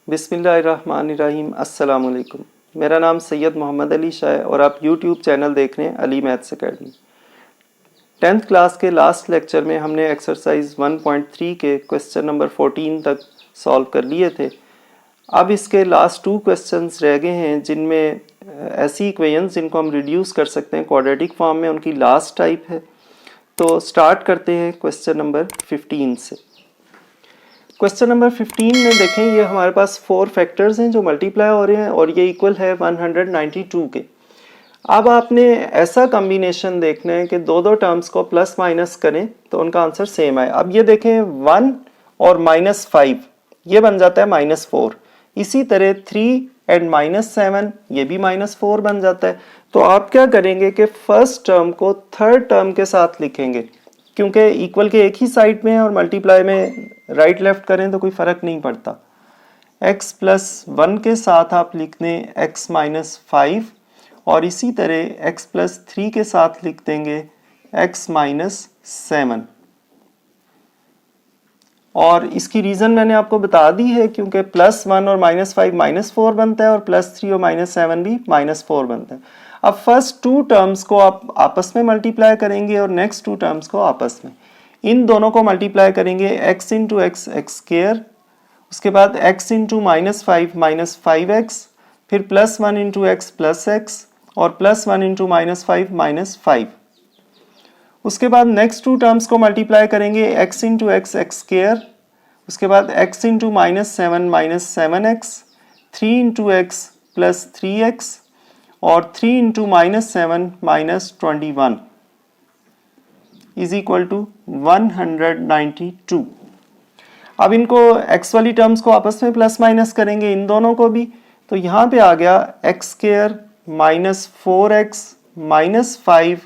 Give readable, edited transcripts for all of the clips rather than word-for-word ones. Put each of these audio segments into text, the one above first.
बिस्मिल्लाहिर्रहमानिर्रहीम। अस्सलाम वालेकुम। मेरा नाम सैयद मोहम्मद अली शाह है और आप यूट्यूब चैनल देख रहे हैं Ali maths academy. 10th class के लास्ट लेक्चर में हमने एक्सरसाइज 1.3 के क्वेश्चन नंबर 14 तक सॉल्व कर लिए थे। अब इसके लास्ट 2 क्वेश्चंस रह गए हैं जिनमें ऐसी इक्वेशंस जिनको हम रिड्यूस कर सकते हैं क्वाड्रेटिक फॉर्म में, उनकी लास्ट टाइप है। तो स्टार्ट करते हैं क्वेश्चन नंबर 15 से। क्वेश्चन नंबर 15 में देखें, ये हमारे पास 4 फैक्टर्स हैं जो मल्टीप्लाई हो रहे हैं और ये इक्वल है 192 के। अब आपने ऐसा कॉम्बिनेशन देखना है कि दो टर्म्स को प्लस माइनस करें तो उनका आंसर सेम आए। अब ये देखें 1 और -5 ये बन जाता है -4। इसी तरह 3 एंड -7 ये भी -4 बन जाता है। तो आप क्या करेंगे कि फर्स्ट टर्म को थर्ड टर्म के साथ लिखेंगे, क्योंकि इक्वल के एक ही साइड में है और मल्टीप्लाई में राइट लेफ्ट करें तो कोई फ़र्क नहीं पड़ता। x + 1 के साथ आप लिख दें x - 5 और इसी तरह x + 3 के साथ लिख देंगे x - 7। और इसकी रीज़न मैंने आपको बता दी है, क्योंकि +1 और -5 -4 बनता है और +3 और -7 भी -4 बनता है। अब फर्स्ट 2 टर्म्स को आप आपस में मल्टीप्लाई करेंगे और नेक्स्ट 2 टर्म्स को आपस में। इन दोनों को मल्टीप्लाई करेंगे x × x x², उसके बाद x × -5 -5x, फिर +1 × x +x और +1 × -5 -5। उसके बाद नेक्स्ट 2 टर्म्स को मल्टीप्लाई करेंगे x × x x², उसके बाद x × -7 7x, 3 × x + 3x और 3 × -7 -21 = 192। अब इनको x वाली टर्म्स को आपस में प्लस माइनस करेंगे, इन दोनों को भी। तो यहाँ पे आ गया x² -4x -5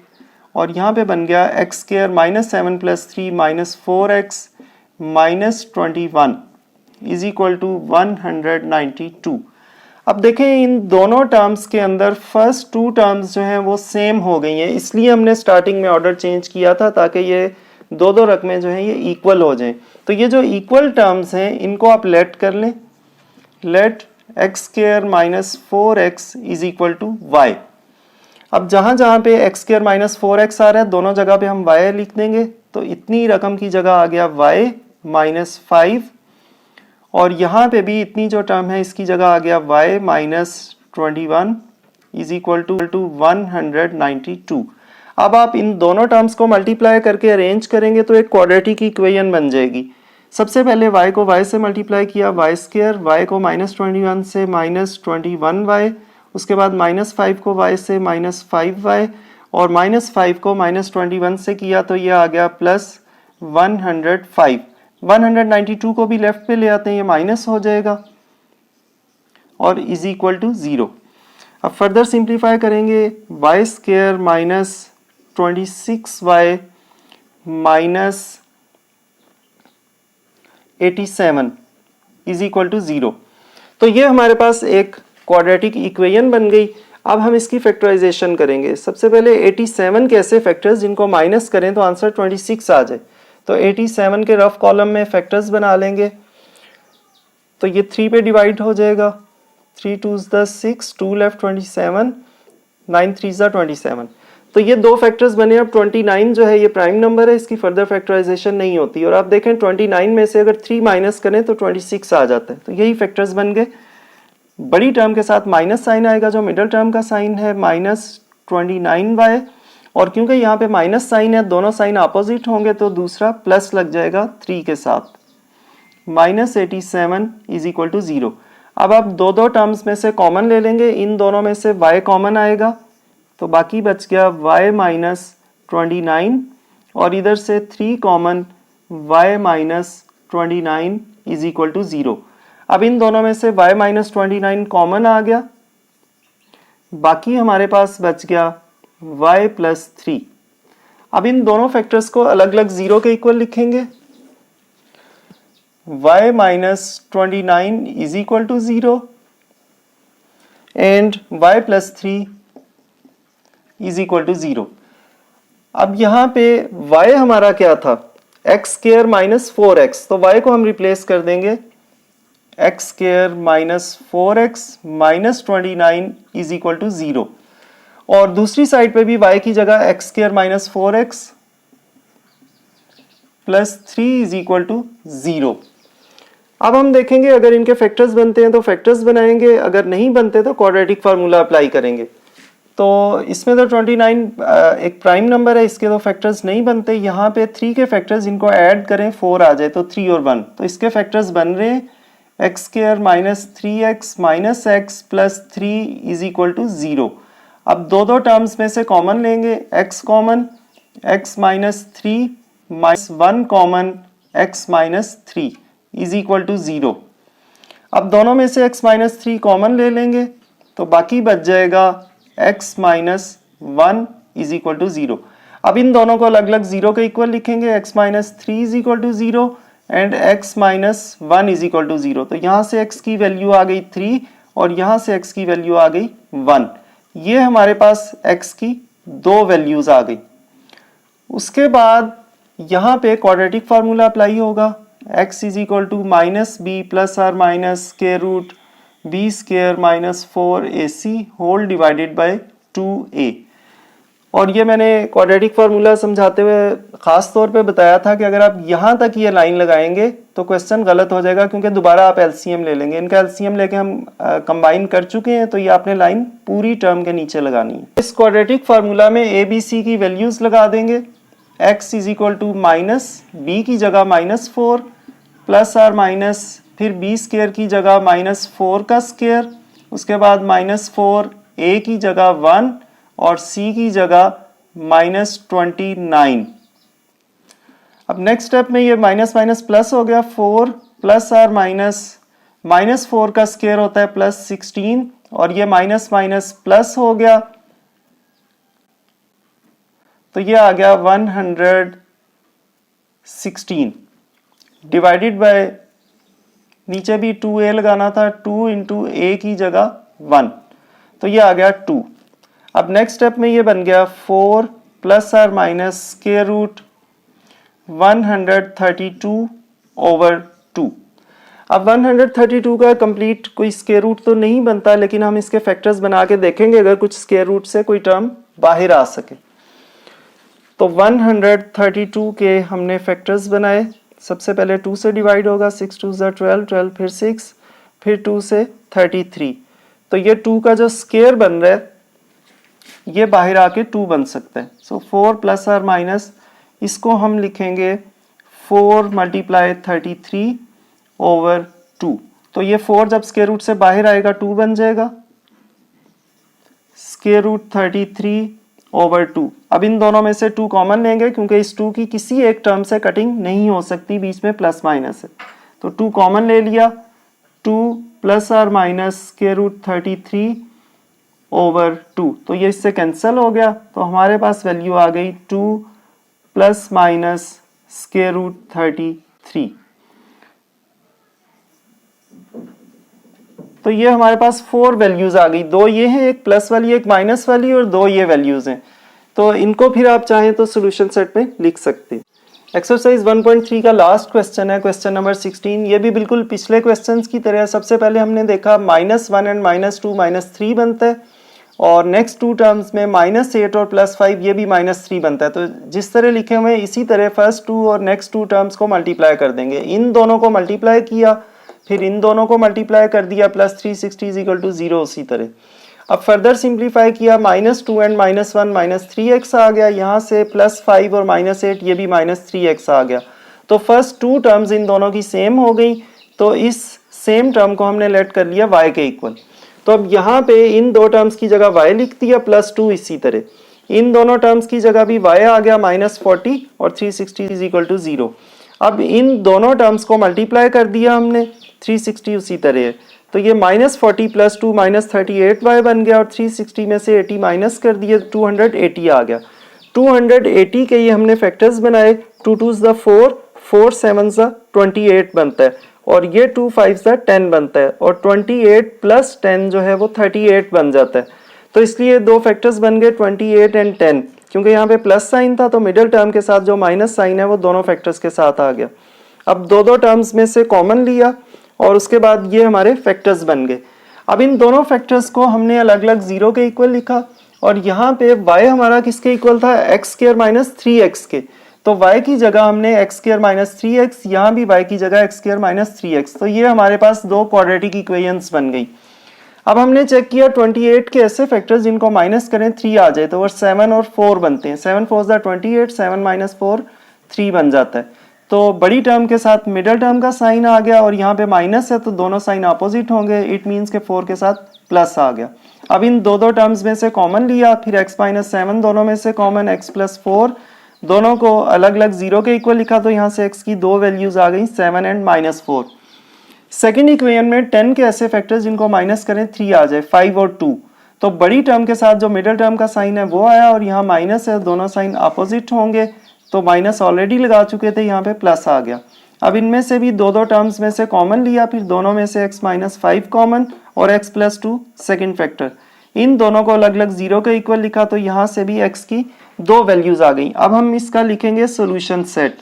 और यहाँ पे बन गया x² -7 + 3 -4x -21 = 192। अब देखें, इन दोनों टर्म्स के अंदर फर्स्ट 2 टर्म्स जो हैं वो सेम हो गई हैं, इसलिए हमने स्टार्टिंग में ऑर्डर चेंज किया था ताकि ये दो रकमें जो हैं ये इक्वल हो जाएं। तो ये जो इक्वल टर्म्स हैं इनको आप लेट कर लें। Let x² -4x = y। अब जहाँ पे x² -4x आ रहा है दोनों जगह पे हम y लिख देंगे। तो इतनी रकम की जगह आ गया y -5 और यहाँ पे भी इतनी जो टर्म है इसकी जगह आ गया y -21 = 192। अब आप इन दोनों टर्म्स को मल्टीप्लाई करके अरेंज करेंगे तो एक क्वाड्रेटिक इक्वेशन बन जाएगी। सबसे पहले y को y से मल्टीप्लाई किया, y², y को -21 से -21y, उसके बाद -5 को y से -5y और -5 को -21 से किया तो ये आ गया +105। 192 को भी लेफ्ट पे ले आते हैं, ये माइनस हो जाएगा और = 0। अब फर्दर सिंप्लीफाई करेंगे, y² -26y -87 = 0। तो ये हमारे पास एक क्वाड्रेटिक इक्वेशन बन गई। अब हम इसकी फैक्टराइजेशन करेंगे। सबसे पहले 87 के ऐसे फैक्टर्स जिनको माइनस करें तो आंसर 26 आ जाए। तो 87 के रफ कॉलम में फैक्टर्स बना लेंगे। तो ये 3 पे डिवाइड हो जाएगा, 3 2s 6, 2 left 27, 9 3s 27। तो ये 2 फैक्टर्स बने। अब 29 जो है ये प्राइम नंबर है, इसकी फर्दर फैक्टराइजेशन नहीं होती। और आप देखें 29 में से अगर 3 माइनस करें तो 26 आ जाता है। तो यही फैक्टर्स बन गए। बड़ी टर्म के साथ माइनस साइन आएगा, जो मिडिल टर्म का साइन है -29y, और क्योंकि यहाँ पे माइनस साइन है दोनों साइन अपोजिट होंगे तो दूसरा प्लस लग जाएगा 3 के साथ, -87 = 0। अब आप दो टर्म्स में से कॉमन ले लेंगे, इन दोनों में से y कॉमन आएगा तो बाकी बच गया y -29 और इधर से 3 कॉमन, y -29 = 0। अब इन दोनों में से y -29 कॉमन आ गया, बाकी हमारे पास बच गया y + 3। अब इन दोनों फैक्टर्स को अलग अलग 0 के इक्वल लिखेंगे। y -29 = 0 and y + 3 = 0। अब यहाँ पे y हमारा क्या था, x² -4x, तो y को हम रिप्लेस कर देंगे x square minus 4x minus 29 is equal to 0, और दूसरी साइड पे भी y की जगह x square minus 4x plus 3 is equal to 0। अब हम देखेंगे अगर इनके फैक्टर्स बनते हैं तो फैक्टर्स बनाएंगे, अगर नहीं बनते तो क्वाड्रेटिक फार्मूला अप्लाई करेंगे। तो इसमें तो 29 एक प्राइम नंबर है, इसके तो फैक्टर्स नहीं बनते। यहाँ पे 3 के फैक्टर्स इनको ऐड करें 4 आ जाए तो 3 और 1, तो इसके फैक्टर्स बन रहे हैं x square minus 3x minus x plus 3 is equal to 0। अब दो टर्म्स में से कॉमन लेंगे, x common, x minus 3 minus 1 common, x minus 3 is equal to 0। अब दोनों में से x माइनस 3 कॉमन ले लेंगे तो बाकी बच जाएगा x minus 1 is equal to 0। अब इन दोनों को अलग अलग 0 के इक्वल लिखेंगे, x minus 3 is equal to 0 and x minus 1 is equal to 0। तो यहाँ से x की वैल्यू आ गई 3 और यहाँ से x की वैल्यू आ गई 1। ये हमारे पास x की दो वैल्यूज आ गई। उसके बाद यहाँ पे क्वाड्रेटिक फार्मूला अप्लाई होगा, x is equal to minus b plus or minus square root b square minus 4ac whole divided by 2a। और ये मैंने क्वाड्रेटिक फार्मूला समझाते हुए खास तौर पे बताया था कि अगर आप यहाँ तक ये लाइन लगाएंगे तो क्वेश्चन गलत हो जाएगा, क्योंकि दोबारा आप एलसीएम ले लेंगे। इनका एलसीएम लेके हम कंबाइन कर चुके हैं, तो ये आपने लाइन पूरी टर्म के नीचे लगानी है। इस क्वाड्रेटिक फार्मूला में ए बी सी की वैल्यूज लगा देंगे। x is equal to minus b की जगह माइनस 4 प्लस आर माइनस फिर बी स्क्वायर की जगह माइनस 4 का स्क्वायर, उसके बाद माइनस 4 a की जगह 1 और c की जगह माइनस 29। अब नेक्स्ट स्टेप में ये माइनस माइनस प्लस हो गया, 4 प्लस आर माइनस 4 का स्क्वायर होता है प्लस 16 और ये माइनस माइनस प्लस हो गया, तो ये आ गया 116 डिवाइडेड बाय, नीचे भी 2a लगाना था, 2 इंटू a की जगह 1, तो ये आ गया 2। अब नेक्स्ट स्टेप में ये बन गया 4 plus or minus square root 132 over 2। अब 132 का कंप्लीट कोई स्क्वायर रूट तो नहीं बनता, लेकिन हम इसके फैक्टर्स बना के देखेंगे अगर कुछ स्क्वायर रूट से कोई टर्म बाहर आ सके। तो 132 के हमने फैक्टर्स बनाए। सबसे पहले 2 से डिवाइड होगा, 6 2 12, 12 फिर 6 फिर 2 से 33। तो ये 2 का जो स्क्वायर बन रहा है ये बाहर आके 2 बन सकता है। सो 4 प्लस आर माइनस, इसको हम लिखेंगे 4 मल्टीप्लाई 33 ओवर 2। तो ये 4 जब स्क्वायर रूट से बाहर आएगा 2 बन जाएगा, स्क्वायर रूट 33 ओवर 2। अब इन दोनों में से 2 कॉमन लेंगे क्योंकि इस 2 की किसी एक टर्म से कटिंग नहीं हो सकती, बीच में प्लस माइनस है, तो 2 कॉमन ले लिया। 2 plus or minus square root 33 over 2, तो ये इससे कैंसिल हो गया, तो हमारे पास वैल्यू आ गई 2 प्लस माइनस स्क्वायर रूट 33। तो ये हमारे पास 4 वैल्यूज आ गई, 2 ये हैं, एक प्लस वाली एक माइनस वाली और 2 ये वैल्यूज हैं। तो इनको फिर आप चाहें तो सॉल्यूशन सेट में लिख सकते हैं। एक्सरसाइज 1.3 का लास्ट क्वेश्चन है, क्वेश्चन नंबर 16। ये भी बिल्कुल पिछले क्वेश्चंस की तरह। सबसे पहले हमने देखा -1 एंड -2 -3 बनता है, और नेक्स्ट 2 टर्म्स में -8 और +5 ये भी -3 बनता है। तो जिस तरह लिखे हुए हैं इसी तरह फर्स्ट 2 और नेक्स्ट 2 टर्म्स को मल्टीप्लाई कर देंगे। इन दोनों को मल्टीप्लाई किया, फिर इन दोनों को मल्टीप्लाई कर दिया, प्लस 360 इज इक्वल टू 0 उसी तरह। अब फर्दर सिंप्लीफाई किया, -2 एंड -1 -3x आ गया, यहाँ से +5 और -8 ये भी -3x आ गया। तो फर्स्ट 2 टर्म्स इन दोनों की सेम हो गई, तो इस सेम टर्म को हमने लेट कर लिया y के इक्वल। तो अब यहाँ पे इन 2 टर्म्स की जगह y लिख दिया, +2 इसी तरह। इन दोनों टर्म्स की जगह भी y आ गया -40 और 360 इज इक्वल टू 0। अब इन दोनों टर्म्स को मल्टीप्लाई कर दिया हमने, 360 उसी तरह है, तो ये -40 + 2 -38y बन गया, और 360 में से 80 माइनस कर दिए, 280 आ गया। 280 के ये हमने फैक्टर्स बनाए, 2 2s 4, 4 7s 28 बनता है, और ये 2 5s 10 बनता है, और 28 + 10 जो है वो 38 बन जाता है। तो इसलिए 2 फैक्टर्स बन गए 28 एंड 10। क्योंकि यहाँ पे प्लस साइन था तो मिडिल टर्म के साथ जो माइनस साइन है वो दोनों फैक्टर्स के साथ आ गया। अब 2 टर्म्स में से कॉमन लिया और उसके बाद ये हमारे फैक्टर्स बन गए। अब इन दोनों फैक्टर्स को हमने अलग अलग 0 के इक्वल लिखा और यहाँ पे y हमारा किसके इक्वल था, एक्स स्क्वायर माइनस 3x के। तो y की जगह हमने एक्स स्क्वायर माइनस 3x, यहाँ भी y की जगह एक्स स्क्वायर माइनस 3x। तो ये हमारे पास दो क्वाड्रेटिक इक्वेशंस बन गई। अब हमने चेक किया 28 के ऐसे फैक्टर्स जिनको माइनस करें 3 आ जाए, तो वो 7 और 4 बनते हैं। 7 4 28, 7 माइनस 4 3 बन जाता है। तो बड़ी टर्म के साथ मिडिल टर्म का साइन आ गया और यहाँ पे माइनस है तो दोनों साइन अपोजिट होंगे। इट मीन्स के 4 के साथ प्लस आ गया। अब इन दो टर्म्स में से कॉमन लिया, फिर x माइनस 7 दोनों में से कॉमन, x प्लस 4 दोनों को अलग अलग 0 के इक्वल लिखा, तो यहाँ से x की दो वैल्यूज आ गई 7 एंड माइनस 4। सेकेंड इक्वेशन में 10 के ऐसे फैक्टर्स जिनको माइनस करें 3 आ जाए, 5 और 2। तो बड़ी टर्म के साथ जो मिडिल टर्म का साइन है वो आया और यहाँ माइनस है, दोनों साइन अपोजिट होंगे। तो माइनस ऑलरेडी लगा चुके थे, यहाँ पे प्लस आ गया। अब इनमें से भी दो टर्म्स में से कॉमन लिया, फिर दोनों में से x माइनस 5 कॉमन और x प्लस 2 सेकेंड फैक्टर, इन दोनों को अलग अलग 0 के इक्वल लिखा, तो यहाँ से भी x की दो वैल्यूज आ गई। अब हम इसका लिखेंगे सोल्यूशन सेट।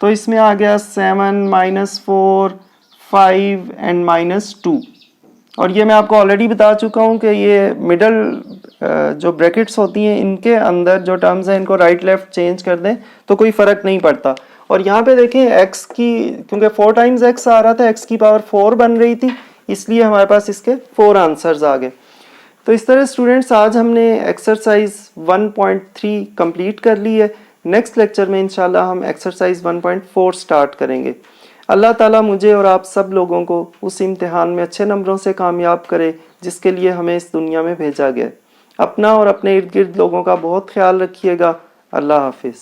तो इसमें आ गया 7 माइनस 4 5 एंड माइनस 2। और ये मैं आपको ऑलरेडी बता चुका हूँ कि ये मिडल जो ब्रैकेट्स होती हैं इनके अंदर जो टर्म्स हैं इनको राइट लेफ्ट चेंज कर दें तो कोई फ़र्क नहीं पड़ता। और यहाँ पे देखें x की, क्योंकि 4 टाइम्स x आ रहा था, x की पावर 4 बन रही थी, इसलिए हमारे पास इसके 4 आंसर्स आ गए। तो इस तरह स्टूडेंट्स आज हमने एक्सरसाइज 1.3 कंप्लीट कर ली है। नेक्स्ट लेक्चर में इंशाल्लाह हम एक्सरसाइज 1.4 स्टार्ट करेंगे। अल्लाह ताला मुझे और आप सब लोगों को उस इम्तिहान में अच्छे नंबरों से कामयाब करे जिसके लिए हमें इस दुनिया में भेजा गया। अपना और अपने इर्द गिर्द लोगों का बहुत ख्याल रखिएगा। अल्लाह हाफिज़।